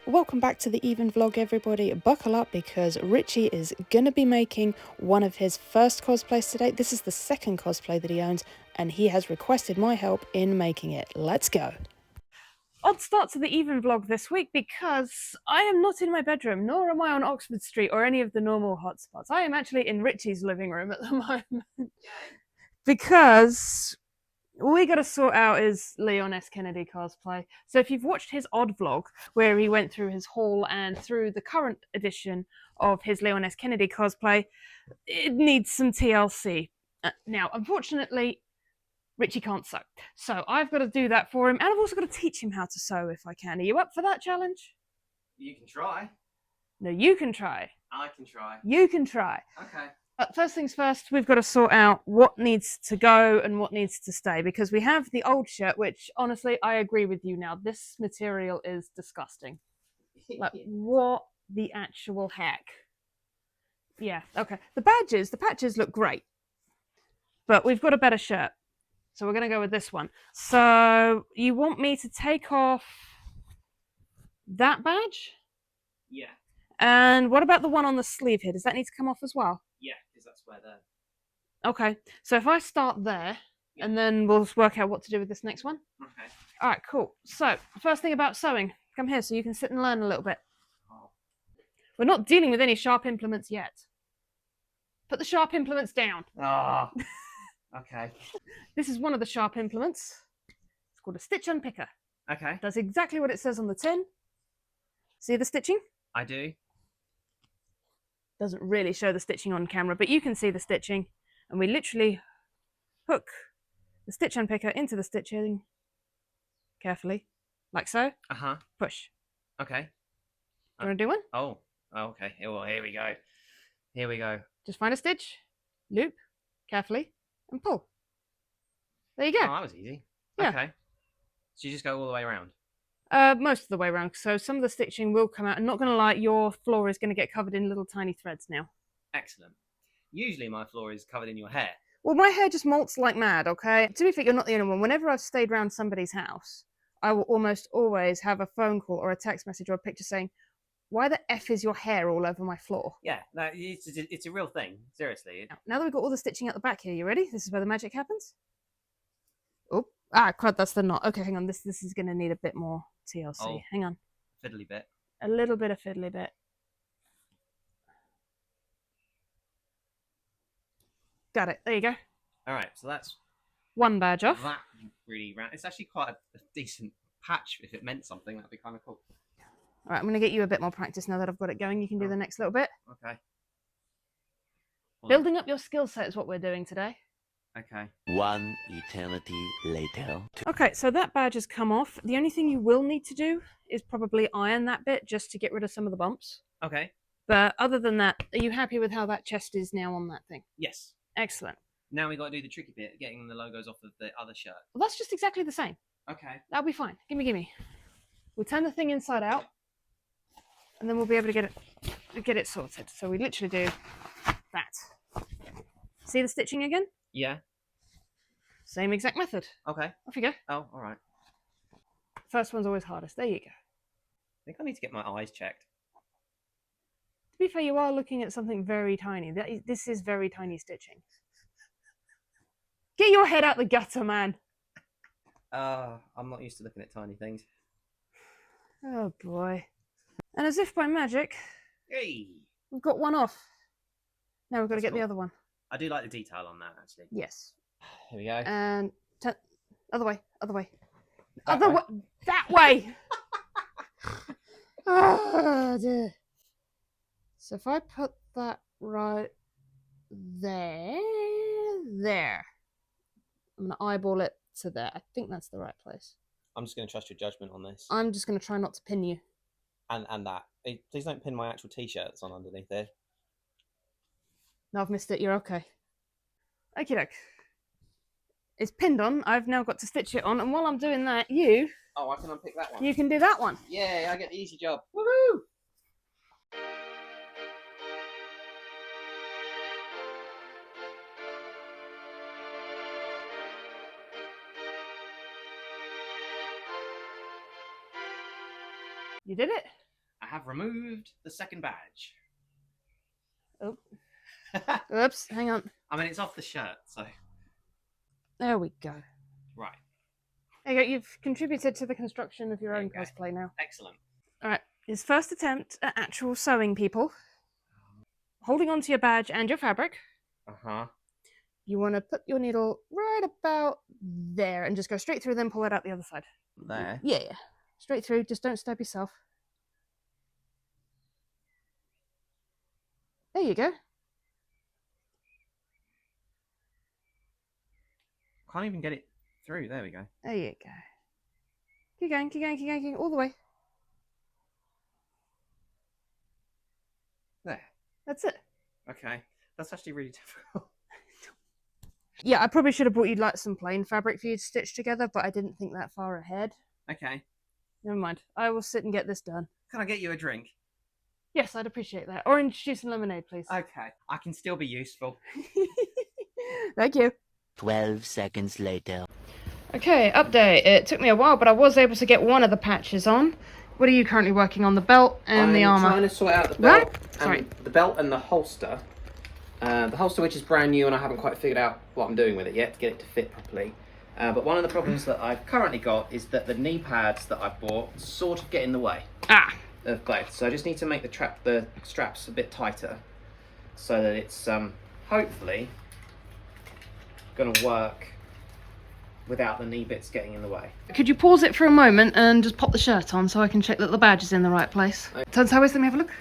Welcome back to the Even Vlog, everybody. Buckle up because Richie is going to be making one of his first cosplays today. This is the second cosplay that he owns, and he has requested my help in making it. Let's go. Odd start to the Even Vlog this week because I am not in my bedroom, nor am I on Oxford Street or any of the normal hotspots. I am actually in Richie's living room at the moment because we got to sort out his Leon S. Kennedy cosplay. So if you've watched his odd vlog where he went through his haul and through the current edition of his Leon S. Kennedy cosplay, it needs some TLC. Now, unfortunately, Richie can't sew. So I've got to do that for him, and I've also got to teach him how to sew if I can. Are you up for that challenge? You can try. No, you can try. I can try. You can try. Okay. First things first, we've got to sort out what needs to go and what needs to stay, because we have the old shirt, which honestly, I agree with you now. This material is disgusting. Like, what the actual heck? Yeah, okay. The patches look great, but we've got a better shirt. So we're going to go with this one. So you want me to take off that badge? Yeah. And what about the one on the sleeve here? Does that need to come off as well? Yeah, because that's where the... Okay, so if I start there, and then we'll work out what to do with this next one. Okay. All right, cool. So, first thing about sewing. Come here so you can sit and learn a little bit. Oh. We're not dealing with any sharp implements yet. Put the sharp implements down. Oh. Okay. This is one of the sharp implements. It's called a stitch unpicker. Okay. Does exactly what it says on the tin. See the stitching? I do. Doesn't really show the stitching on camera, but you can see the stitching. And we literally hook the stitch unpicker into the stitching carefully, like so. Uh-huh. Push. Okay. You want to do one? Oh, okay. Well, here we go. Here we go. Just find a stitch, loop, carefully, and pull. There you Oh, go. that was easy. Yeah. Okay. So you just go all the way around? Most of the way around. So some of the stitching will come out. I'm not going to lie, your floor is going to get covered in little tiny threads now. Excellent. Usually my floor is covered in your hair. Well, my hair just molts like mad, okay? To be fair, you're not the only one. Whenever I've stayed around somebody's house, I will almost always have a phone call or a text message or a picture saying, why the F is your hair all over my floor? Yeah, no, it's a real thing. Seriously. Now that we've got all the stitching at the back here, you ready? This is where the magic happens. Oh, crud, that's the knot. Okay, hang on. This is going to need a bit more TLC. Oh, hang on. Fiddly bit. A little bit of fiddly bit. Got it. There you go. All right, so that's one badge off. That really round. It's actually quite a decent patch. If it meant something, that'd be kind of cool. All right, I'm going to get you a bit more practice now that I've got it going. You can do the next little bit. Okay. Well, building up your skill set is what we're doing today. Okay. One eternity later. Okay, so that badge has come off. The only thing you will need to do is probably iron that bit just to get rid of some of the bumps. Okay. But other than that, are you happy with how that chest is now on that thing? Yes. Excellent. Now we got to do the tricky bit, getting the logos off of the other shirt. Well, that's just exactly the same. Okay. That'll be fine. Gimme. We'll turn the thing inside out, and then we'll be able to get it sorted. So we literally do that. See the stitching again? Yeah. Same exact method. Okay. Off you go. Oh, all right. First one's always hardest. There you go. I think I need to get my eyes checked. To be fair, you are looking at something very tiny. This is very tiny stitching. Get your head out the gutter, man. I'm not used to looking at tiny things. Oh boy. And as if by magic, Hey! we've got one off. Now we've got to get cool. the other one. I do like the detail on that, actually. Yes. Here we go. And other way. That That way. Oh dear. So if I put that right there. I'm going to eyeball it to there. I think that's the right place. I'm just going to trust your judgment on this. I'm just going to try not to pin you. And that. Hey, please don't pin my actual t-shirt that's on underneath there. No, I've missed it. You're okay. Okie doke. It's pinned on. I've now got to stitch it on. And while I'm doing that, Oh, I can unpick that one. you can do that one. Yeah, I get the easy job. Woohoo! You did it. have removed the second badge. Oh. Oops, hang on. I mean, it's off the shirt, so... There we go. Right. There you go. You've contributed to the construction of your There own you go. cosplay now. Excellent. Alright, his first attempt at actual sewing, people. Holding onto your badge and your fabric. Uh-huh. You want to put your needle right about there and just go straight through, then pull it out the other side. There? Yeah. Straight through, just don't stab yourself. There you go. Can't even get it through. There we go. There you go. Keep going, keep going, keep going, keep going, all the way. There. That's it. Okay. That's actually really difficult. Yeah, I probably should have brought you like some plain fabric for you to stitch together, but I didn't think that far ahead. Okay. Never mind. I will sit and get this done. Can I get you a drink? Yes, I'd appreciate that. Orange juice and lemonade, please. Okay. I can still be useful. Thank you. 12 seconds later. Okay, update. It took me a while, but I was able to get one of the patches on. What are you currently working on? The belt and the armor? I'm trying to sort out the belt. Right? Sorry. The belt and the holster. The holster, which is brand new, and I haven't quite figured out what I'm doing with it yet to get it to fit properly. But one of the problems that I've currently got is that the knee pads that I bought sort of get in the way of both. So I just need to make the straps a bit tighter so that it's hopefully going to work without the knee bits getting in the way. Could you pause it for a moment and just pop the shirt on so I can check that the badge is in the right place? Turn sideways, let me have a look.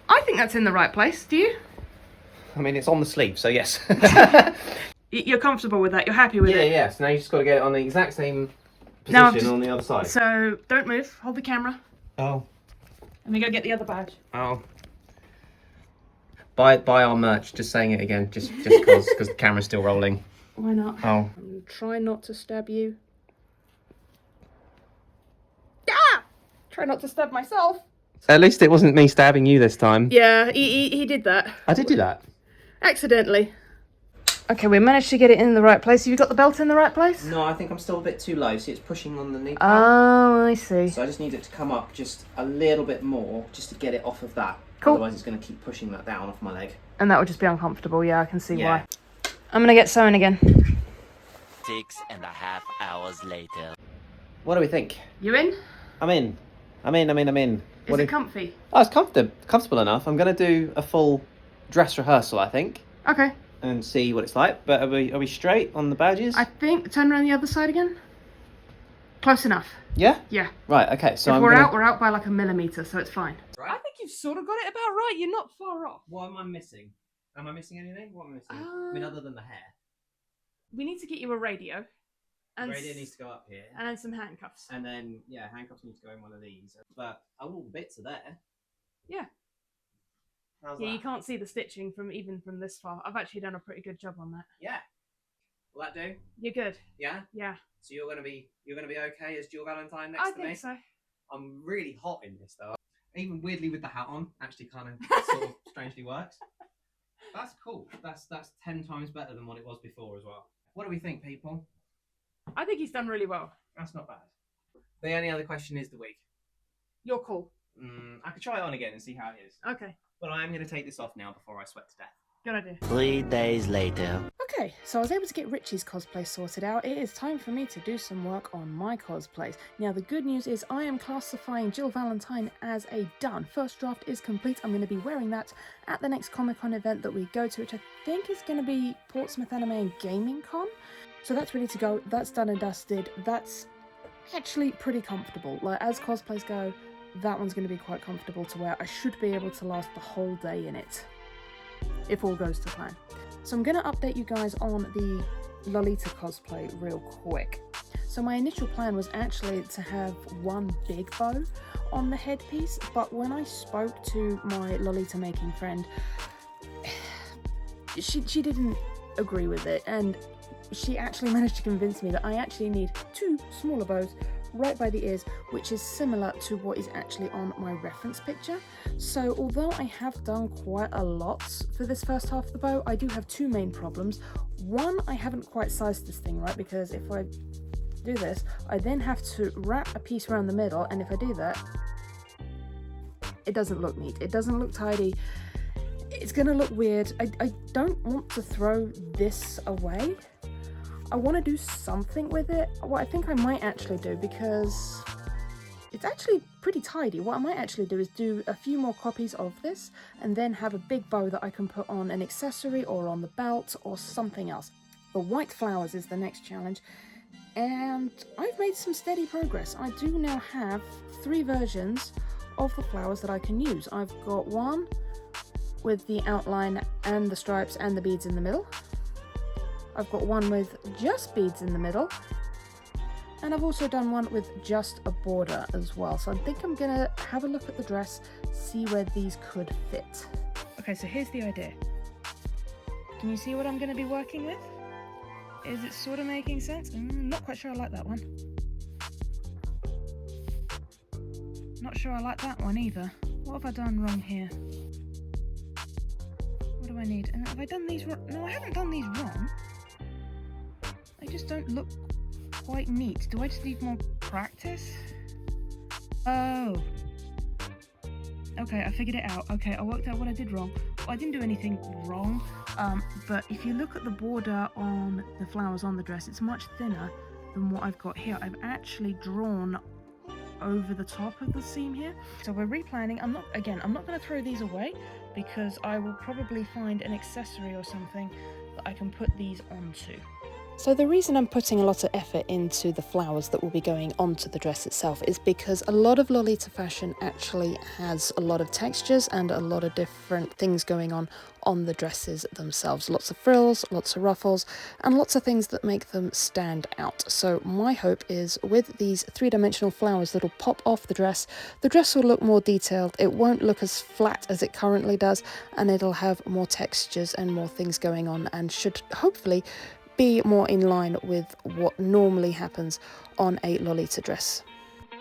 I think that's in the right place, do you? I mean, it's on the sleeve, so yes. You're comfortable with that? You're happy with it? Yeah. So now you just got to get it on the exact same Now position just- on the other side. So, don't move. Hold the camera. Oh. Let me go get the other badge. Oh. Buy our merch, just saying it again, just because the camera's still rolling. Why not? Oh. Try not to stab you. Ah! Try not to stab myself. At least it wasn't me stabbing you this time. Yeah, he did that. I did do that. Accidentally. Okay, we managed to get it in the right place. Have you got the belt in the right place? No, I think I'm still a bit too low. See, it's pushing on the knee pad. Oh, I see. So I just need it to come up just a little bit more, just to get it off of that. Cool. Otherwise it's going to keep pushing that down off my leg. And that would just be uncomfortable. Yeah, I can see Yeah. why. I'm going to get sewing again. 6.5 hours later. What do we think? You in? I'm in. Is it comfy? Oh, it's comfortable enough. I'm going to do a full dress rehearsal, I think, Okay. and see what it's like. But are we straight on the badges? I think turn around the other side again. Close enough. Yeah? Yeah. Right, okay. So If I'm we're gonna... out, we're out by like a millimetre, so it's fine. Right. I think you've sort of got it about right. You're not far off. What am I missing? Am I missing anything? What am I missing? I I mean, other than the hair. We need to get you a radio. The radio needs to go up here. And some handcuffs. And then, yeah, handcuffs need to go in one of these. But all the bits are there. Yeah. How's Yeah, that? you can't see the stitching from this far. I've actually done a pretty good job on that. Yeah. Will that do? You're good. Yeah? Yeah. So you're gonna be okay as Jill Valentine next I to me? think so. I'm really hot in this though. Even weirdly with the hat on, actually kind of sort of strangely works. That's cool. That's 10 times better than what it was before as well. What do we think, people? I think he's done really well. That's not bad. The only other question is the wig. You're cool. I could try it on again and see how it is. Okay. But I am going to take this off now before I sweat to death. Good idea. 3 days later. Okay, so I was able to get Richie's cosplay sorted out. It is time for me to do some work on my cosplays. Now, the good news is I am classifying Jill Valentine as a done. First draft is complete. I'm going to be wearing that at the next Comic-Con event that we go to, which I think is going to be Portsmouth Anime and Gaming Con. So that's ready to go. That's done and dusted. That's actually pretty comfortable. Like, as cosplays go, that one's going to be quite comfortable to wear. I should be able to last the whole day in it, if all goes to plan. So I'm going to update you guys on the Lolita cosplay real quick. So my initial plan was actually to have one big bow on the headpiece, but when I spoke to my Lolita making friend, she didn't agree with it, and she actually managed to convince me that I actually need 2 smaller bows right by the ears, which is similar to what is actually on my reference picture. So although I have done quite a lot for this first half of the bow, I do have 2 main problems. One, I haven't quite sized this thing right, because if I do this, I then have to wrap a piece around the middle, and if I do that, it doesn't look neat. It doesn't look tidy. It's gonna look weird. I don't want to throw this away. I want to do something with it. What I think I might actually do, because it's actually pretty tidy, what I might actually do is do a few more copies of this and then have a big bow that I can put on an accessory or on the belt or something else. The white flowers is the next challenge, and I've made some steady progress. I do now have 3 versions of the flowers that I can use. I've got one with the outline and the stripes and the beads in the middle. I've got one with just beads in the middle. And I've also done one with just a border as well. So I think I'm gonna have a look at the dress, see where these could fit. Okay, so here's the idea. Can you see what I'm gonna be working with? Is it sort of making sense? Not quite sure I like that one. Not sure I like that one either. What have I done wrong here? What do I need? Have I done these wrong? No, I haven't done these wrong. They just don't look quite neat. Do I just need more practice? Oh. Okay, I figured it out. Okay, I worked out what I did wrong. Well, I didn't do anything wrong, but if you look at the border on the flowers on the dress, it's much thinner than what I've got here. I've actually drawn over the top of the seam here. So we're replanning. I'm not going to throw these away because I will probably find an accessory or something that I can put these onto. So the reason I'm putting a lot of effort into the flowers that will be going onto the dress itself is because a lot of Lolita fashion actually has a lot of textures and a lot of different things going on the dresses themselves. Lots of frills, lots of ruffles, and lots of things that make them stand out. So my hope is with these 3-dimensional flowers that'll pop off the dress will look more detailed, it won't look as flat as it currently does, and it'll have more textures and more things going on, and should hopefully be more in line with what normally happens on a Lolita dress.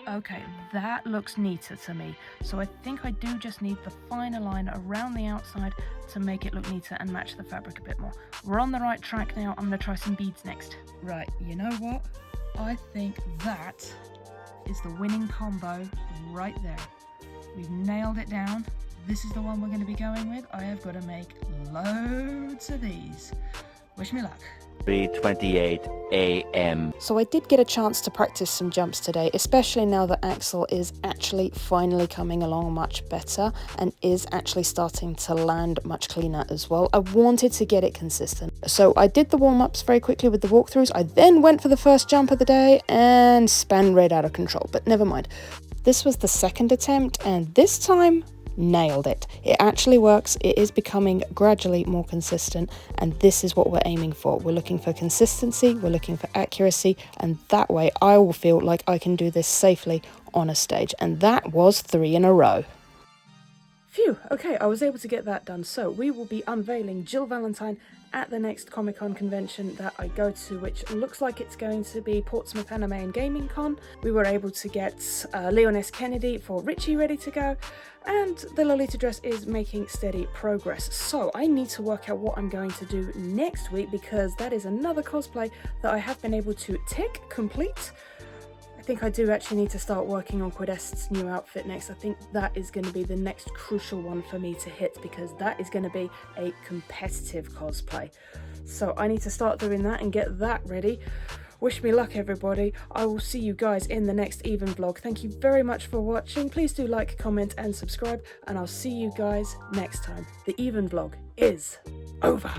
Okay, that looks neater to me. So I think I do just need the finer line around the outside to make it look neater and match the fabric a bit more. We're on the right track now. I'm going to try some beads next. Right, you know what? I think that is the winning combo right there. We've nailed it down. This is the one we're going to be going with. I have got to make loads of these. Wish me luck. 3:28 a.m. So I did get a chance to practice some jumps today, especially now that Axel is actually finally coming along much better and is actually starting to land much cleaner as well. I wanted to get it consistent. So I did the warm-ups very quickly with the walkthroughs. I then went for the first jump of the day and span right out of control, but never mind. This was the second attempt, and this time nailed it. It actually works. It is becoming gradually more consistent, and this is what we're aiming for. We're looking for consistency, we're looking for accuracy, and that way I will feel like I can do this safely on a stage. And that was 3 in a row. Phew, okay, I was able to get that done. So we will be unveiling Jill Valentine at the next Comic-Con convention that I go to, which looks like it's going to be Portsmouth Anime and Gaming Con. We were able to get Leon S. Kennedy for Richie ready to go, and the Lolita dress is making steady progress. So I need to work out what I'm going to do next week, because that is another cosplay that I have been able to complete. I think I do actually need to start working on Quidest's new outfit next. I think that is going to be the next crucial one for me to hit, because that is going to be a competitive cosplay. So I need to start doing that and get that ready. Wish me luck, everybody. I will see you guys in the next Even vlog. Thank you very much for watching. Please do like, comment and subscribe, and I'll see you guys next time. The Even vlog is over.